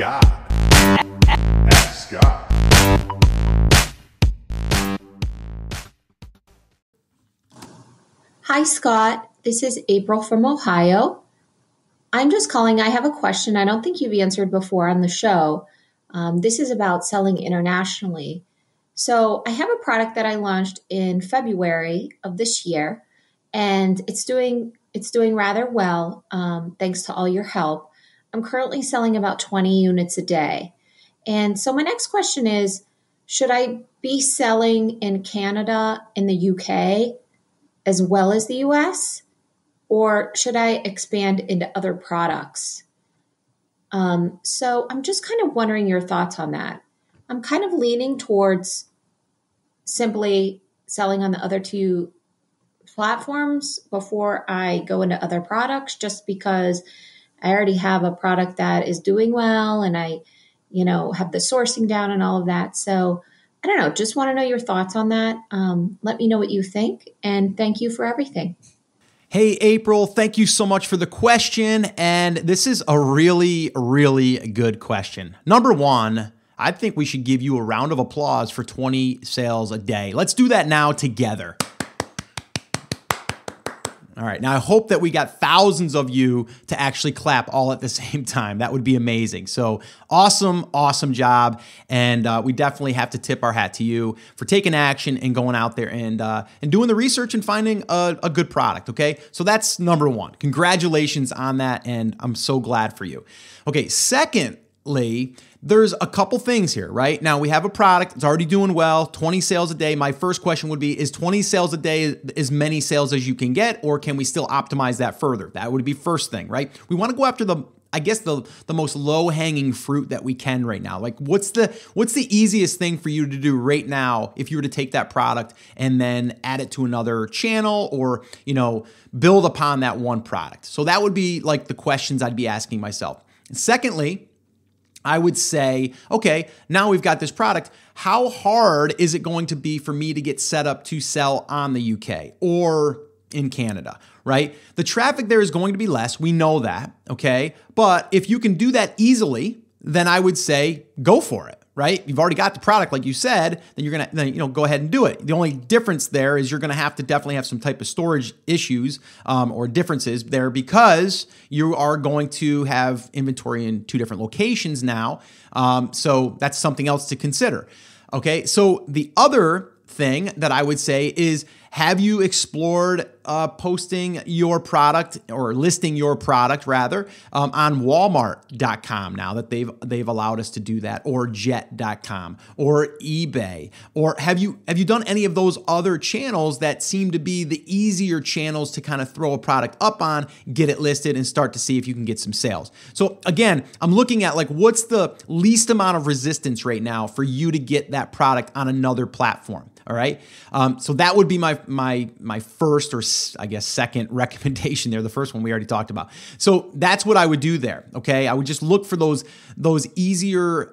God. Ask God. Hi, Scott. This is April from Ohio. I'm just calling. I have a question I don't think you've answered before on the show. This is about selling internationally. So I have a product that I launched in February of this year, and it's doing rather well, thanks to all your help. I'm currently selling about 20 units a day. And so my next question is, should I be selling in Canada, in the UK, as well as the US? Or should I expand into other products? So I'm just kind of wondering your thoughts on that. I'm kind of leaning towards simply selling on the other two platforms before I go into other products, just because I already have a product that is doing well and I, have the sourcing down and all of that. So I don't know, just want to know your thoughts on that. Let me know what you think, and thank you for everything. Hey, April, thank you so much for the question. And this is a really, really good question. Number one, I think we should give you a round of applause for 20 sales a day. Let's do that now together. All right. Now, I hope that we got thousands of you to actually clap all at the same time. That would be amazing. So awesome, awesome job. And we definitely have to tip our hat to you for taking action and going out there and doing the research and finding a good product. Okay. So that's number one. Congratulations on that. And I'm so glad for you. Okay. Secondly, there's a couple things here, right? Now we have a product, it's already doing well, 20 sales a day. My first question would be, is 20 sales a day as many sales as you can get, or can we still optimize that further? That would be first thing, right? We want to go after the most low-hanging fruit that we can right now. Like what's the easiest thing for you to do right now if you were to take that product and then add it to another channel or, build upon that one product? So that would be like the questions I'd be asking myself. And secondly, I would say, okay, now we've got this product. How hard is it going to be for me to get set up to sell on the UK or in Canada, right? The traffic there is going to be less. We know that, okay? But if you can do that easily, then I would say go for it, right? You've already got the product, like you said, then you're gonna go ahead and do it. The only difference there is you're gonna have to definitely have some type of storage issues or differences there, because you are going to have inventory in two different locations now. So that's something else to consider. Okay, so the other thing that I would say is, have you explored posting your product or listing your product rather on Walmart.com now that they've allowed us to do that, or Jet.com or eBay? Or have you done any of those other channels that seem to be the easier channels to kind of throw a product up on, get it listed, and start to see if you can get some sales? So again, I'm looking at like what's the least amount of resistance right now for you to get that product on another platform. All right. So that would be my first, or I guess second recommendation there. The first one we already talked about. So that's what I would do there. Okay. I would just look for those easier,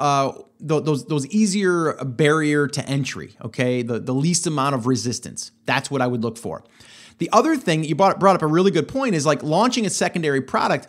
those easier barrier to entry. Okay. The least amount of resistance. That's what I would look for. The other thing you brought up a really good point is like launching a secondary product.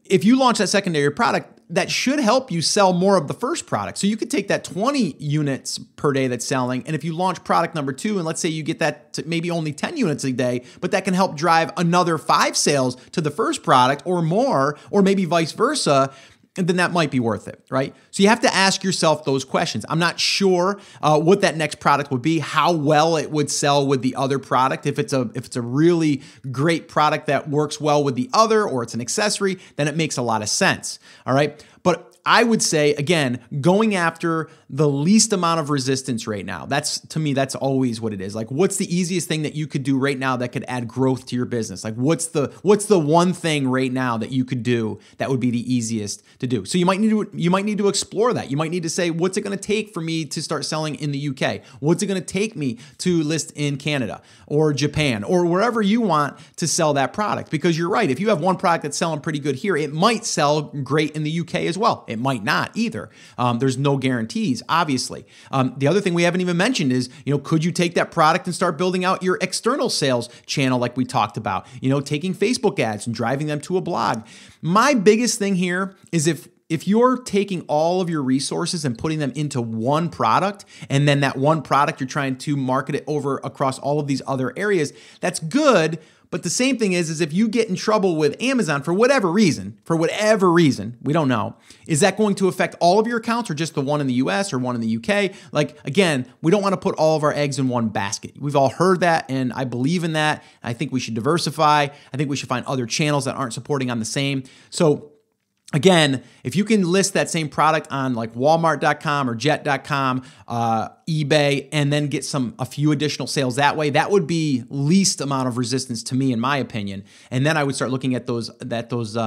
If you launch that secondary product, that should help you sell more of the first product. So you could take that 20 units per day that's selling, and if you launch product number 2, and let's say you get that to maybe only 10 units a day, but that can help drive another 5 sales to the first product or more, or maybe vice versa, then that might be worth it, right? So you have to ask yourself those questions. I'm not sure what that next product would be, how well it would sell with the other product. If it's a really great product that works well with the other, or it's an accessory, then it makes a lot of sense, all right? But I would say, again, going after the least amount of resistance right now. To me, that's always what it is. Like, what's the easiest thing that you could do right now that could add growth to your business? Like, what's the one thing right now that you could do that would be the easiest to do? So you might need to explore that. You might need to say, what's it going to take for me to start selling in the UK? What's it going to take me to list in Canada or Japan or wherever you want to sell that product? Because you're right. If you have one product that's selling pretty good here, it might sell great in the UK as well. It might not either. There's no guarantees, obviously. The other thing we haven't even mentioned is, could you take that product and start building out your external sales channel like we talked about, taking Facebook ads and driving them to a blog? My biggest thing here is if if you're taking all of your resources and putting them into one product, and then that one product you're trying to market it over across all of these other areas, that's good. But the same thing is if you get in trouble with Amazon for whatever reason, we don't know, is that going to affect all of your accounts or just the one in the US or one in the UK? Like, again, we don't want to put all of our eggs in one basket. We've all heard that, and I believe in that. I think we should diversify. I think we should find other channels that aren't supporting on the same. So again, if you can list that same product on like Walmart.com or Jet.com, eBay, and then get a few additional sales that way, that would be least amount of resistance to me, in my opinion. And then I would start looking at those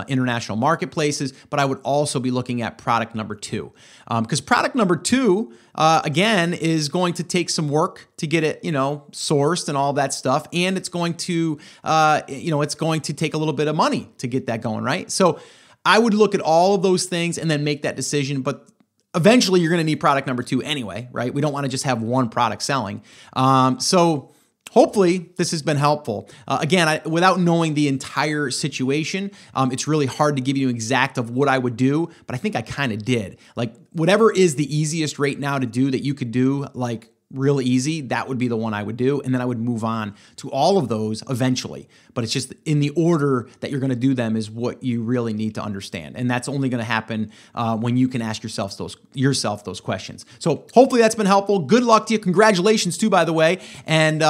international marketplaces, but I would also be looking at product number 2. Because product number 2, again, is going to take some work to get it, sourced and all that stuff. And it's going to, take a little bit of money to get that going, right? So I would look at all of those things and then make that decision. But eventually you're going to need product number 2 anyway, right? We don't want to just have one product selling. So hopefully this has been helpful. Again, without knowing the entire situation, it's really hard to give you an exact of what I would do, but I think I kind of did. Like, whatever is the easiest right now to do that you could do, like, real easy, that would be the one I would do. And then I would move on to all of those eventually. But it's just in the order that you're going to do them is what you really need to understand. And that's only going to happen when you can ask yourself those questions. So hopefully that's been helpful. Good luck to you. Congratulations too, by the way. And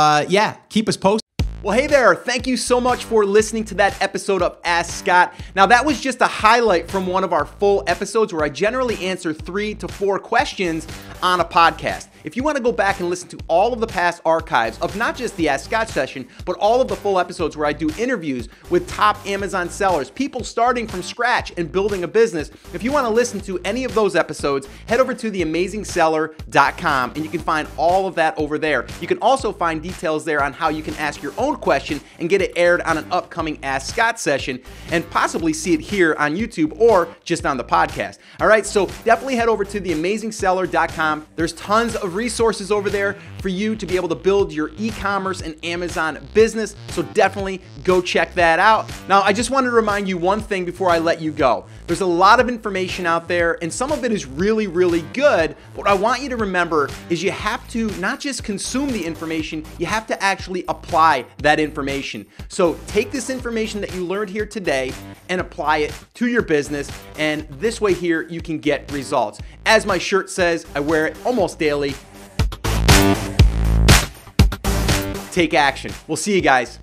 keep us posted. Well, hey there. Thank you so much for listening to that episode of Ask Scott. Now, that was just a highlight from one of our full episodes where I generally answer 3 to 4 questions on a podcast. If you want to go back and listen to all of the past archives of not just the Ask Scott session, but all of the full episodes where I do interviews with top Amazon sellers, people starting from scratch and building a business, if you want to listen to any of those episodes, head over to theamazingseller.com and you can find all of that over there. You can also find details there on how you can ask your own question and get it aired on an upcoming Ask Scott session and possibly see it here on YouTube or just on the podcast. All right, so definitely head over to theamazingseller.com. There's tons of resources over there for you to be able to build your e-commerce and Amazon business. So definitely go check that out. Now, I just wanted to remind you one thing before I let you go. There's a lot of information out there and some of it is really, really good. But what I want you to remember is you have to not just consume the information, you have to actually apply that information. So take this information that you learned here today and apply it to your business. And this way here, you can get results. As my shirt says, I wear it almost daily. Take action. We'll see you guys.